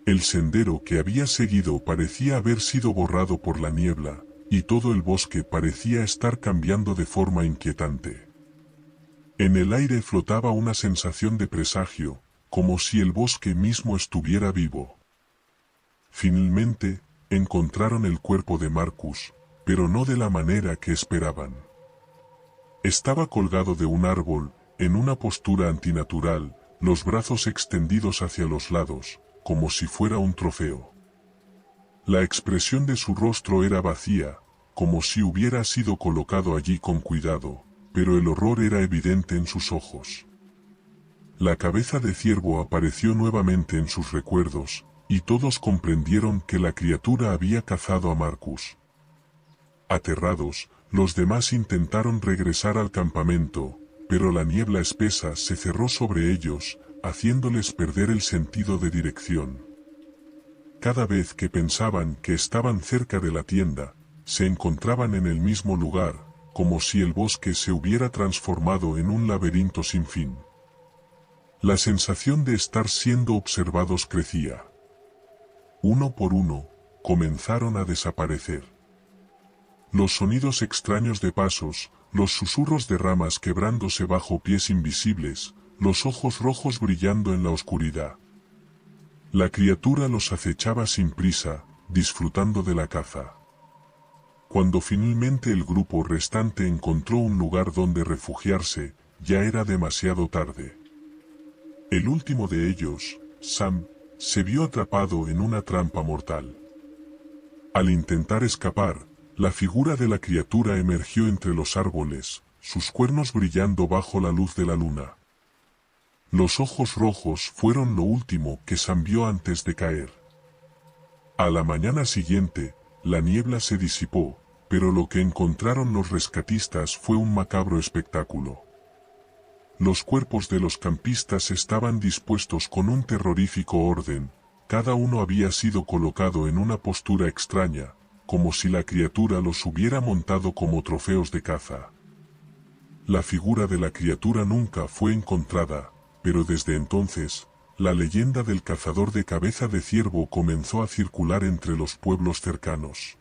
El sendero que había seguido parecía haber sido borrado por la niebla, y todo el bosque parecía estar cambiando de forma inquietante. En el aire flotaba una sensación de presagio, como si el bosque mismo estuviera vivo. Finalmente, encontraron el cuerpo de Marcus, pero no de la manera que esperaban. Estaba colgado de un árbol, en una postura antinatural, los brazos extendidos hacia los lados, como si fuera un trofeo. La expresión de su rostro era vacía, como si hubiera sido colocado allí con cuidado, pero el horror era evidente en sus ojos. La cabeza de ciervo apareció nuevamente en sus recuerdos, y todos comprendieron que la criatura había cazado a Marcus. Aterrados, los demás intentaron regresar al campamento, pero la niebla espesa se cerró sobre ellos, haciéndoles perder el sentido de dirección. Cada vez que pensaban que estaban cerca de la tienda, se encontraban en el mismo lugar, como si el bosque se hubiera transformado en un laberinto sin fin. La sensación de estar siendo observados crecía. Uno por uno, comenzaron a desaparecer. Los sonidos extraños de pasos, los susurros de ramas quebrándose bajo pies invisibles, los ojos rojos brillando en la oscuridad. La criatura los acechaba sin prisa, disfrutando de la caza. Cuando finalmente el grupo restante encontró un lugar donde refugiarse, ya era demasiado tarde. El último de ellos, Sam, se vio atrapado en una trampa mortal. Al intentar escapar, la figura de la criatura emergió entre los árboles, sus cuernos brillando bajo la luz de la luna. Los ojos rojos fueron lo último que Sam vio antes de caer. A la mañana siguiente, la niebla se disipó, pero lo que encontraron los rescatistas fue un macabro espectáculo. Los cuerpos de los campistas estaban dispuestos con un terrorífico orden, cada uno había sido colocado en una postura extraña, como si la criatura los hubiera montado como trofeos de caza. La figura de la criatura nunca fue encontrada, pero desde entonces, la leyenda del cazador de cabeza de ciervo comenzó a circular entre los pueblos cercanos.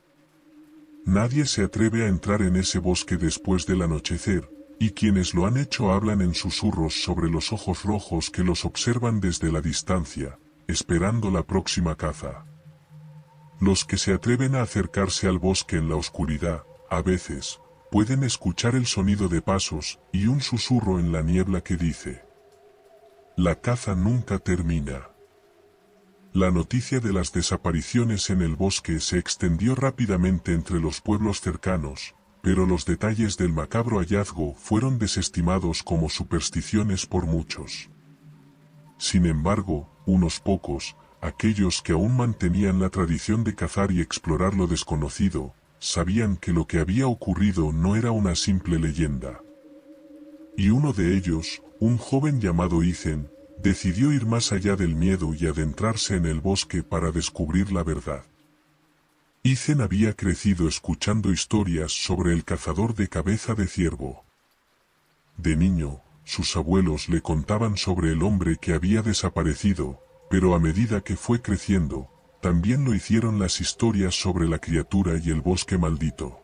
Nadie se atreve a entrar en ese bosque después del anochecer, y quienes lo han hecho hablan en susurros sobre los ojos rojos que los observan desde la distancia, esperando la próxima caza. Los que se atreven a acercarse al bosque en la oscuridad, a veces, pueden escuchar el sonido de pasos y un susurro en la niebla que dice: la caza nunca termina. La noticia de las desapariciones en el bosque se extendió rápidamente entre los pueblos cercanos, pero los detalles del macabro hallazgo fueron desestimados como supersticiones por muchos. Sin embargo, unos pocos, aquellos que aún mantenían la tradición de cazar y explorar lo desconocido, sabían que lo que había ocurrido no era una simple leyenda. Y uno de ellos, un joven llamado Ethan, decidió ir más allá del miedo y adentrarse en el bosque para descubrir la verdad. Ethan había crecido escuchando historias sobre el cazador de cabeza de ciervo. De niño, sus abuelos le contaban sobre el hombre que había desaparecido, pero a medida que fue creciendo, también lo hicieron las historias sobre la criatura y el bosque maldito.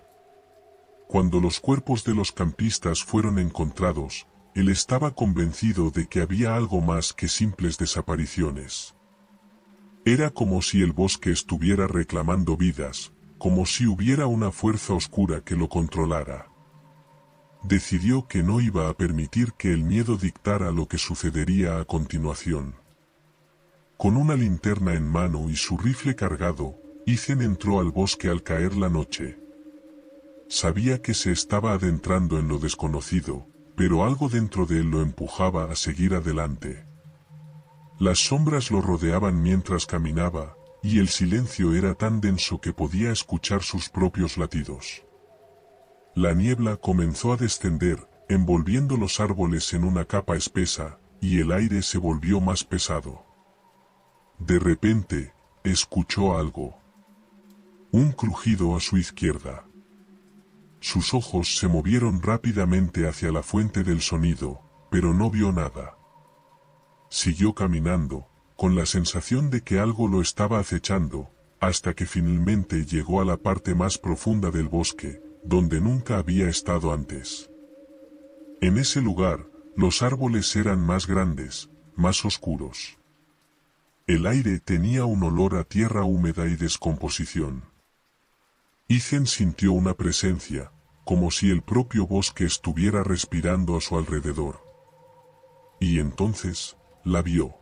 Cuando los cuerpos de los campistas fueron encontrados, él estaba convencido de que había algo más que simples desapariciones. Era como si el bosque estuviera reclamando vidas, como si hubiera una fuerza oscura que lo controlara. Decidió que no iba a permitir que el miedo dictara lo que sucedería a continuación. Con una linterna en mano y su rifle cargado, Ethan entró al bosque al caer la noche. Sabía que se estaba adentrando en lo desconocido, pero algo dentro de él lo empujaba a seguir adelante. Las sombras lo rodeaban mientras caminaba, y el silencio era tan denso que podía escuchar sus propios latidos. La niebla comenzó a descender, envolviendo los árboles en una capa espesa, y el aire se volvió más pesado. De repente, escuchó algo. Un crujido a su izquierda. Sus ojos se movieron rápidamente hacia la fuente del sonido, pero no vio nada. Siguió caminando, con la sensación de que algo lo estaba acechando, hasta que finalmente llegó a la parte más profunda del bosque, donde nunca había estado antes. En ese lugar, los árboles eran más grandes, más oscuros. El aire tenía un olor a tierra húmeda y descomposición. Ethan sintió una presencia, como si el propio bosque estuviera respirando a su alrededor. Y entonces, la vio.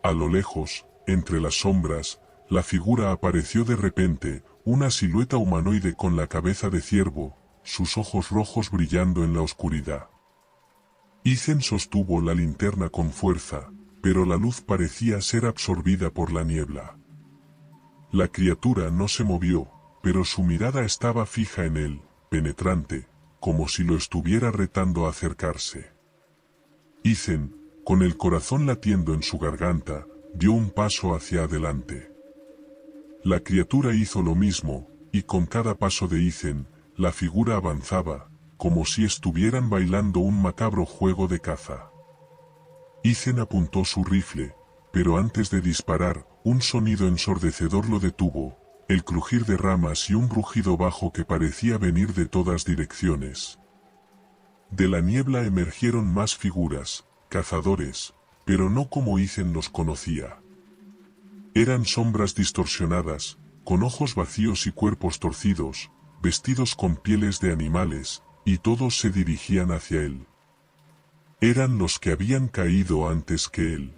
A lo lejos, entre las sombras, la figura apareció de repente, una silueta humanoide con la cabeza de ciervo, sus ojos rojos brillando en la oscuridad. Ethan sostuvo la linterna con fuerza, pero la luz parecía ser absorbida por la niebla. La criatura no se movió, pero su mirada estaba fija en él, penetrante, como si lo estuviera retando a acercarse. Ethan, con el corazón latiendo en su garganta, dio un paso hacia adelante. La criatura hizo lo mismo, y con cada paso de Ethan, la figura avanzaba, como si estuvieran bailando un macabro juego de caza. Ethan apuntó su rifle, pero antes de disparar, un sonido ensordecedor lo detuvo, el crujir de ramas y un rugido bajo que parecía venir de todas direcciones. De la niebla emergieron más figuras, cazadores, pero no como Ethan los conocía. Eran sombras distorsionadas, con ojos vacíos y cuerpos torcidos, vestidos con pieles de animales, y todos se dirigían hacia él. Eran los que habían caído antes que él.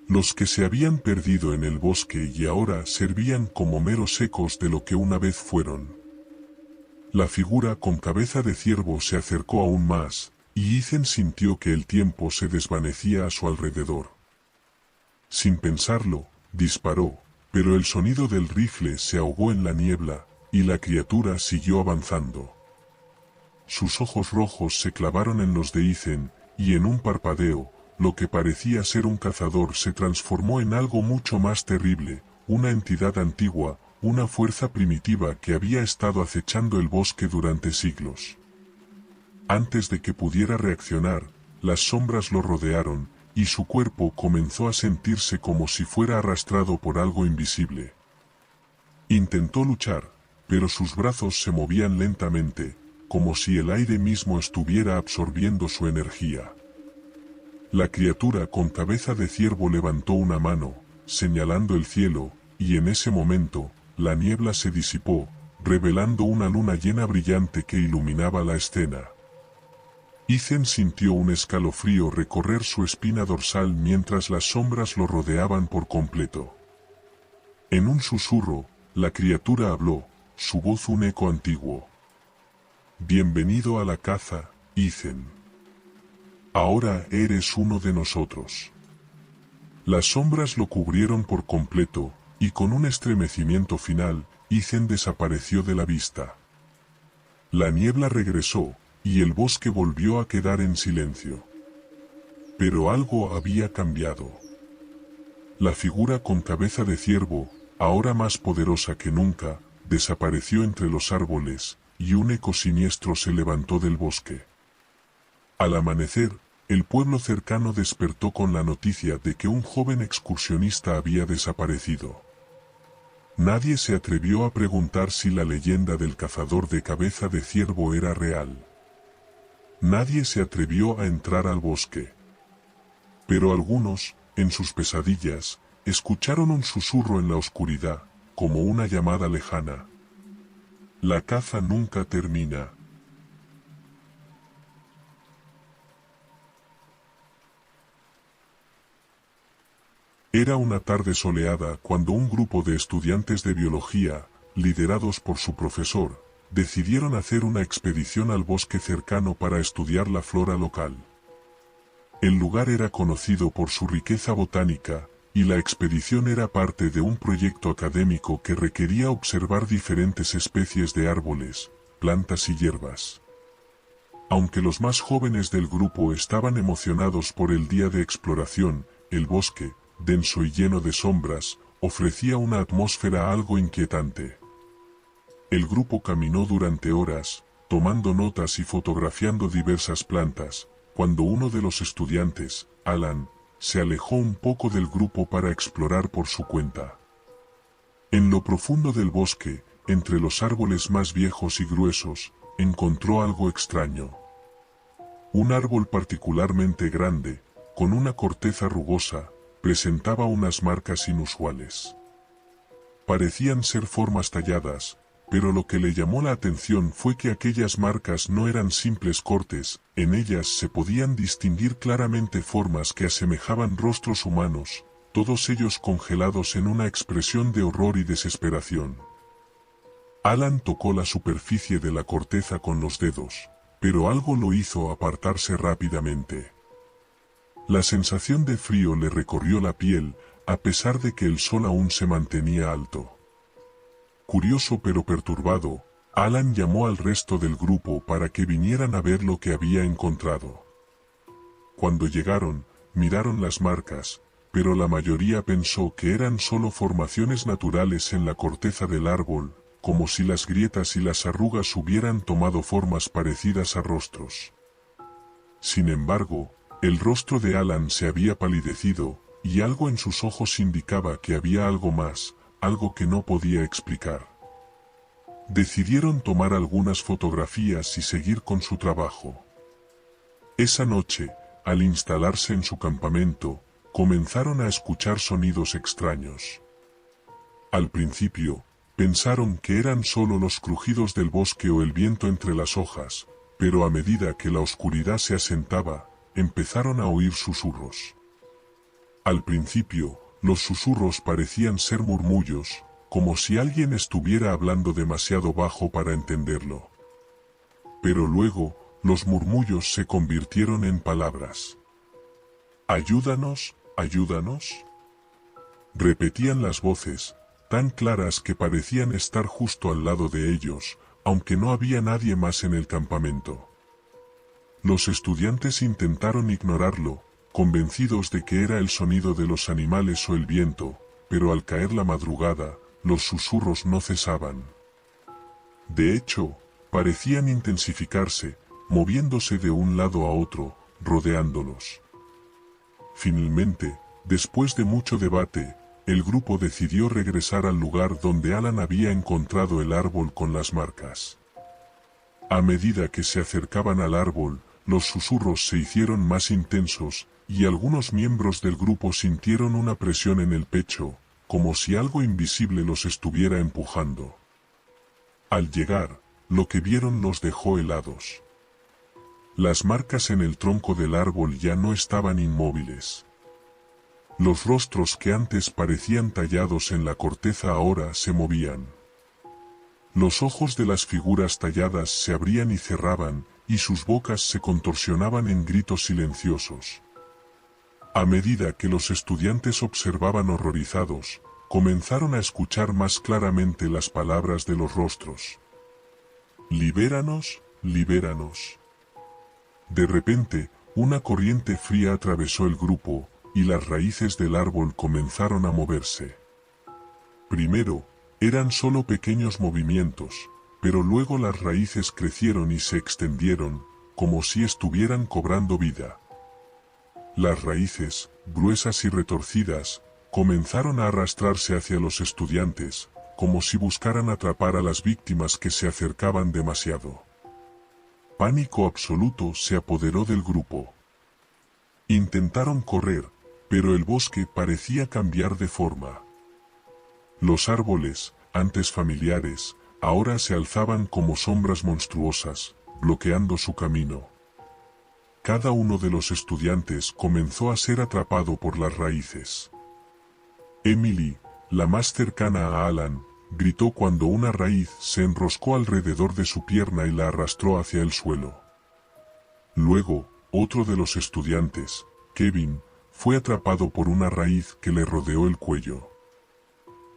Los que se habían perdido en el bosque y ahora servían como meros ecos de lo que una vez fueron. La figura con cabeza de ciervo se acercó aún más, y Ethan sintió que el tiempo se desvanecía a su alrededor. Sin pensarlo, disparó, pero el sonido del rifle se ahogó en la niebla, y la criatura siguió avanzando. Sus ojos rojos se clavaron en los de Ethan, y en un parpadeo, lo que parecía ser un cazador se transformó en algo mucho más terrible, una entidad antigua, una fuerza primitiva que había estado acechando el bosque durante siglos. Antes de que pudiera reaccionar, las sombras lo rodearon, y su cuerpo comenzó a sentirse como si fuera arrastrado por algo invisible. Intentó luchar, pero sus brazos se movían lentamente, como si el aire mismo estuviera absorbiendo su energía. La criatura con cabeza de ciervo levantó una mano, señalando el cielo, y en ese momento, la niebla se disipó, revelando una luna llena brillante que iluminaba la escena. Ethan sintió un escalofrío recorrer su espina dorsal mientras las sombras lo rodeaban por completo. En un susurro, la criatura habló, su voz un eco antiguo. Bienvenido a la caza, Ethan. Ahora eres uno de nosotros. Las sombras lo cubrieron por completo, y con un estremecimiento final, Ethan desapareció de la vista. La niebla regresó, y el bosque volvió a quedar en silencio. Pero algo había cambiado. La figura con cabeza de ciervo, ahora más poderosa que nunca, desapareció entre los árboles, y un eco siniestro se levantó del bosque. Al amanecer, el pueblo cercano despertó con la noticia de que un joven excursionista había desaparecido. Nadie se atrevió a preguntar si la leyenda del cazador de cabeza de ciervo era real. Nadie se atrevió a entrar al bosque. Pero algunos, en sus pesadillas, escucharon un susurro en la oscuridad, como una llamada lejana. La caza nunca termina. Era una tarde soleada cuando un grupo de estudiantes de biología, liderados por su profesor, decidieron hacer una expedición al bosque cercano para estudiar la flora local. El lugar era conocido por su riqueza botánica, y la expedición era parte de un proyecto académico que requería observar diferentes especies de árboles, plantas y hierbas. Aunque los más jóvenes del grupo estaban emocionados por el día de exploración, el bosque, denso y lleno de sombras, ofrecía una atmósfera algo inquietante. El grupo caminó durante horas, tomando notas y fotografiando diversas plantas, cuando uno de los estudiantes, Alan, se alejó un poco del grupo para explorar por su cuenta. En lo profundo del bosque, entre los árboles más viejos y gruesos, encontró algo extraño. Un árbol particularmente grande, con una corteza rugosa, presentaba unas marcas inusuales. Parecían ser formas talladas, pero lo que le llamó la atención fue que aquellas marcas no eran simples cortes, en ellas se podían distinguir claramente formas que asemejaban rostros humanos, todos ellos congelados en una expresión de horror y desesperación. Alan tocó la superficie de la corteza con los dedos, pero algo lo hizo apartarse rápidamente. La sensación de frío le recorrió la piel, a pesar de que el sol aún se mantenía alto. Curioso pero perturbado, Alan llamó al resto del grupo para que vinieran a ver lo que había encontrado. Cuando llegaron, miraron las marcas, pero la mayoría pensó que eran solo formaciones naturales en la corteza del árbol, como si las grietas y las arrugas hubieran tomado formas parecidas a rostros. Sin embargo, el rostro de Alan se había palidecido, y algo en sus ojos indicaba que había algo más, algo que no podía explicar. Decidieron tomar algunas fotografías y seguir con su trabajo. Esa noche, al instalarse en su campamento, comenzaron a escuchar sonidos extraños. Al principio, pensaron que eran solo los crujidos del bosque o el viento entre las hojas, pero a medida que la oscuridad se asentaba, empezaron a oír susurros. Al principio, los susurros parecían ser murmullos, como si alguien estuviera hablando demasiado bajo para entenderlo. Pero luego, los murmullos se convirtieron en palabras. «Ayúdanos, ayúdanos», repetían las voces, tan claras que parecían estar justo al lado de ellos, aunque no había nadie más en el campamento. Los estudiantes intentaron ignorarlo, convencidos de que era el sonido de los animales o el viento, pero al caer la madrugada, los susurros no cesaban. De hecho, parecían intensificarse, moviéndose de un lado a otro, rodeándolos. Finalmente, después de mucho debate, el grupo decidió regresar al lugar donde Alan había encontrado el árbol con las marcas. A medida que se acercaban al árbol, los susurros se hicieron más intensos, y algunos miembros del grupo sintieron una presión en el pecho, como si algo invisible los estuviera empujando. Al llegar, lo que vieron los dejó helados. Las marcas en el tronco del árbol ya no estaban inmóviles. Los rostros que antes parecían tallados en la corteza ahora se movían. Los ojos de las figuras talladas se abrían y cerraban, y sus bocas se contorsionaban en gritos silenciosos. A medida que los estudiantes observaban horrorizados, comenzaron a escuchar más claramente las palabras de los rostros. «Libéranos, libéranos». De repente, una corriente fría atravesó el grupo, y las raíces del árbol comenzaron a moverse. Primero, eran solo pequeños movimientos, pero luego las raíces crecieron y se extendieron, como si estuvieran cobrando vida. Las raíces, gruesas y retorcidas, comenzaron a arrastrarse hacia los estudiantes, como si buscaran atrapar a las víctimas que se acercaban demasiado. Pánico absoluto se apoderó del grupo. Intentaron correr, pero el bosque parecía cambiar de forma. Los árboles, antes familiares, ahora se alzaban como sombras monstruosas, bloqueando su camino. Cada uno de los estudiantes comenzó a ser atrapado por las raíces. Emily, la más cercana a Alan, gritó cuando una raíz se enroscó alrededor de su pierna y la arrastró hacia el suelo. Luego, otro de los estudiantes, Kevin, fue atrapado por una raíz que le rodeó el cuello.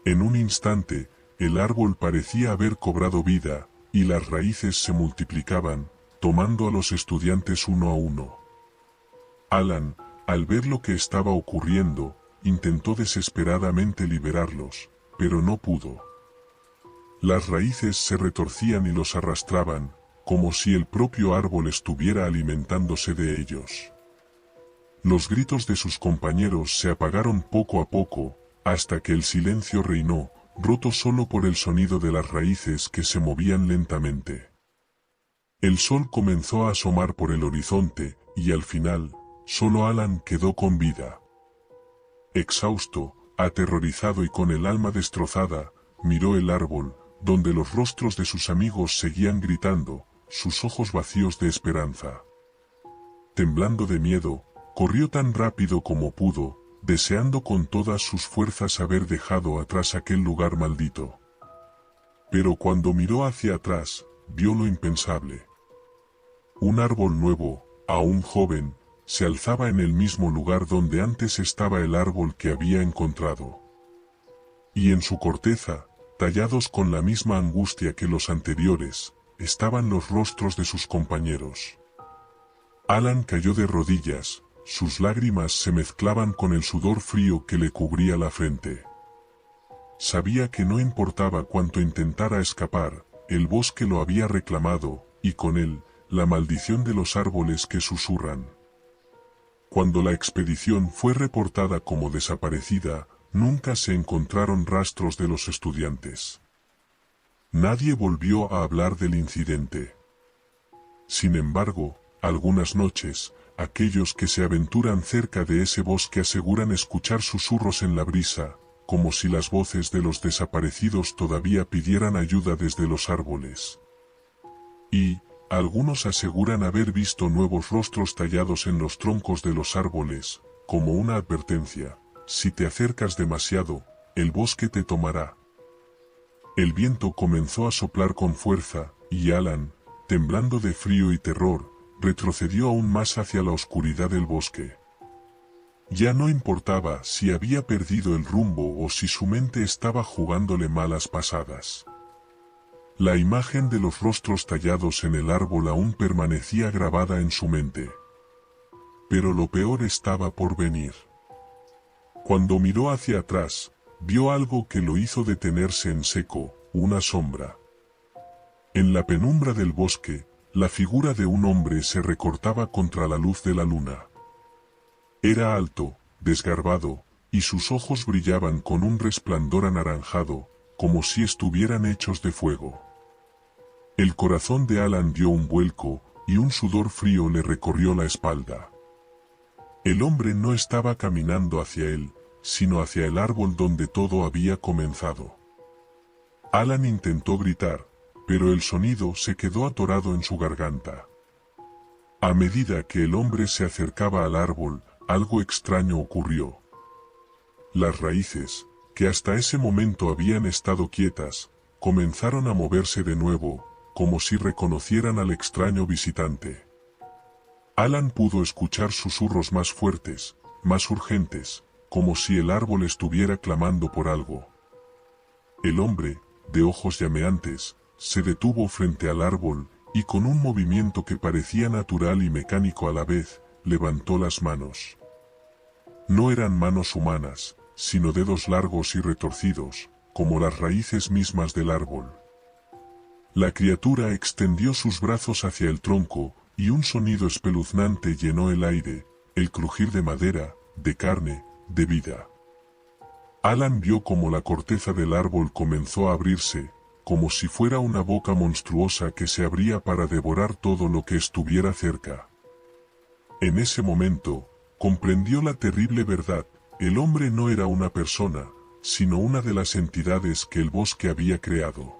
En un instante, el árbol parecía haber cobrado vida, y las raíces se multiplicaban, tomando a los estudiantes uno a uno. Alan, al ver lo que estaba ocurriendo, intentó desesperadamente liberarlos, pero no pudo. Las raíces se retorcían y los arrastraban, como si el propio árbol estuviera alimentándose de ellos. Los gritos de sus compañeros se apagaron poco a poco, hasta que el silencio reinó, roto solo por el sonido de las raíces que se movían lentamente. El sol comenzó a asomar por el horizonte, y al final, solo Alan quedó con vida. Exhausto, aterrorizado y con el alma destrozada, miró el árbol, donde los rostros de sus amigos seguían gritando, sus ojos vacíos de esperanza. Temblando de miedo, corrió tan rápido como pudo, deseando con todas sus fuerzas haber dejado atrás aquel lugar maldito. Pero cuando miró hacia atrás, vio lo impensable. Un árbol nuevo, aún joven, se alzaba en el mismo lugar donde antes estaba el árbol que había encontrado. Y en su corteza, tallados con la misma angustia que los anteriores, estaban los rostros de sus compañeros. Alan cayó de rodillas, sus lágrimas se mezclaban con el sudor frío que le cubría la frente. Sabía que no importaba cuánto intentara escapar, el bosque lo había reclamado, y con él, la maldición de los árboles que susurran. Cuando la expedición fue reportada como desaparecida, nunca se encontraron rastros de los estudiantes. Nadie volvió a hablar del incidente. Sin embargo, algunas noches, aquellos que se aventuran cerca de ese bosque aseguran escuchar susurros en la brisa, como si las voces de los desaparecidos todavía pidieran ayuda desde los árboles. Y, algunos aseguran haber visto nuevos rostros tallados en los troncos de los árboles, como una advertencia: si te acercas demasiado, el bosque te tomará. El viento comenzó a soplar con fuerza, y Alan, temblando de frío y terror, retrocedió aún más hacia la oscuridad del bosque. Ya no importaba si había perdido el rumbo o si su mente estaba jugándole malas pasadas. La imagen de los rostros tallados en el árbol aún permanecía grabada en su mente. Pero lo peor estaba por venir. Cuando miró hacia atrás, vio algo que lo hizo detenerse en seco, una sombra. En la penumbra del bosque, la figura de un hombre se recortaba contra la luz de la luna. Era alto, desgarbado, y sus ojos brillaban con un resplandor anaranjado, como si estuvieran hechos de fuego. El corazón de Alan dio un vuelco, y un sudor frío le recorrió la espalda. El hombre no estaba caminando hacia él, sino hacia el árbol donde todo había comenzado. Alan intentó gritar, pero el sonido se quedó atorado en su garganta. A medida que el hombre se acercaba al árbol, algo extraño ocurrió. Las raíces, que hasta ese momento habían estado quietas, comenzaron a moverse de nuevo, como si reconocieran al extraño visitante. Alan pudo escuchar susurros más fuertes, más urgentes, como si el árbol estuviera clamando por algo. El hombre, de ojos llameantes, se detuvo frente al árbol, y con un movimiento que parecía natural y mecánico a la vez, levantó las manos. No eran manos humanas, sino dedos largos y retorcidos, como las raíces mismas del árbol. La criatura extendió sus brazos hacia el tronco, y un sonido espeluznante llenó el aire, el crujir de madera, de carne, de vida. Alan vio cómo la corteza del árbol comenzó a abrirse, como si fuera una boca monstruosa que se abría para devorar todo lo que estuviera cerca. En ese momento, comprendió la terrible verdad: el hombre no era una persona, sino una de las entidades que el bosque había creado.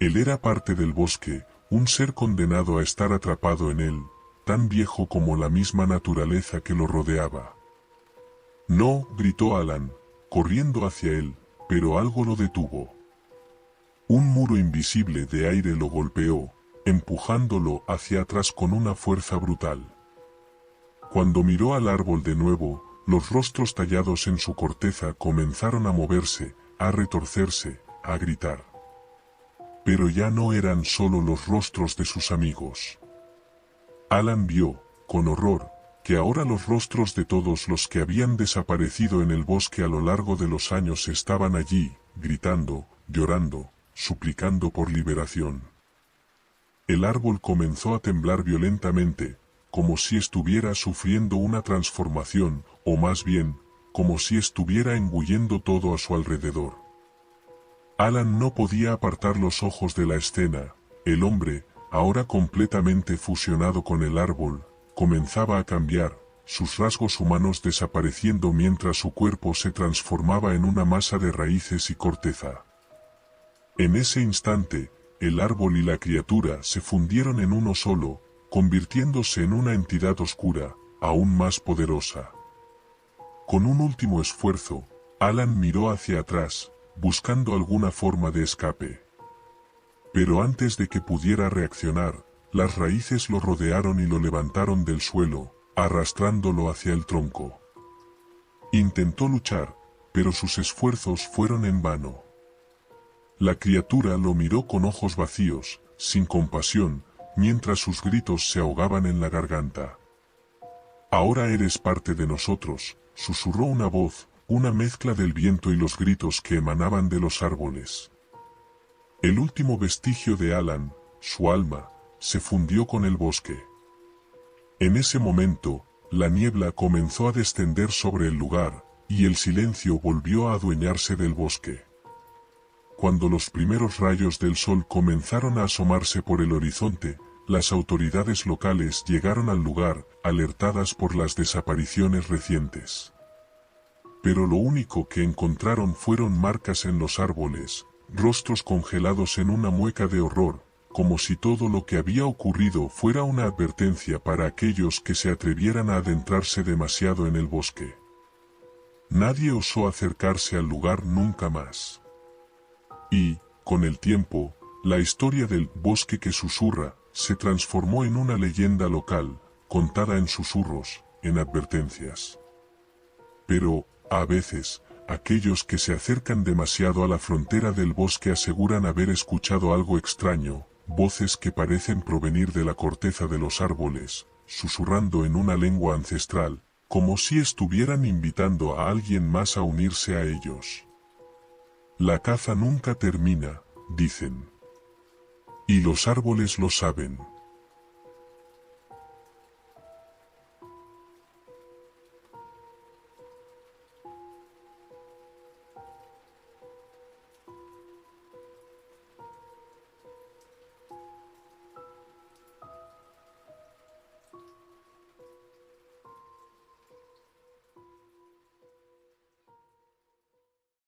Él era parte del bosque, un ser condenado a estar atrapado en él, tan viejo como la misma naturaleza que lo rodeaba. No, gritó Alan, corriendo hacia él, pero algo lo detuvo. Un muro invisible de aire lo golpeó, empujándolo hacia atrás con una fuerza brutal. Cuando miró al árbol de nuevo, los rostros tallados en su corteza comenzaron a moverse, a retorcerse, a gritar. Pero ya no eran solo los rostros de sus amigos. Alan vio, con horror, que ahora los rostros de todos los que habían desaparecido en el bosque a lo largo de los años estaban allí, gritando, llorando, suplicando por liberación. El árbol comenzó a temblar violentamente, como si estuviera sufriendo una transformación, o más bien, como si estuviera engullendo todo a su alrededor. Alan no podía apartar los ojos de la escena. El hombre, ahora completamente fusionado con el árbol, comenzaba a cambiar, sus rasgos humanos desapareciendo mientras su cuerpo se transformaba en una masa de raíces y corteza. En ese instante, el árbol y la criatura se fundieron en uno solo, convirtiéndose en una entidad oscura, aún más poderosa. Con un último esfuerzo, Alan miró hacia atrás, buscando alguna forma de escape. Pero antes de que pudiera reaccionar, las raíces lo rodearon y lo levantaron del suelo, arrastrándolo hacia el tronco. Intentó luchar, pero sus esfuerzos fueron en vano. La criatura lo miró con ojos vacíos, sin compasión, mientras sus gritos se ahogaban en la garganta. «Ahora eres parte de nosotros», susurró una voz, una mezcla del viento y los gritos que emanaban de los árboles. El último vestigio de Alan, su alma, se fundió con el bosque. En ese momento, la niebla comenzó a descender sobre el lugar, y el silencio volvió a adueñarse del bosque. Cuando los primeros rayos del sol comenzaron a asomarse por el horizonte, las autoridades locales llegaron al lugar, alertadas por las desapariciones recientes. Pero lo único que encontraron fueron marcas en los árboles, rostros congelados en una mueca de horror, como si todo lo que había ocurrido fuera una advertencia para aquellos que se atrevieran a adentrarse demasiado en el bosque. Nadie osó acercarse al lugar nunca más. Y, con el tiempo, la historia del bosque que susurra se transformó en una leyenda local, contada en susurros, en advertencias. Pero, a veces, aquellos que se acercan demasiado a la frontera del bosque aseguran haber escuchado algo extraño, voces que parecen provenir de la corteza de los árboles, susurrando en una lengua ancestral, como si estuvieran invitando a alguien más a unirse a ellos. La caza nunca termina, dicen. Y los árboles lo saben.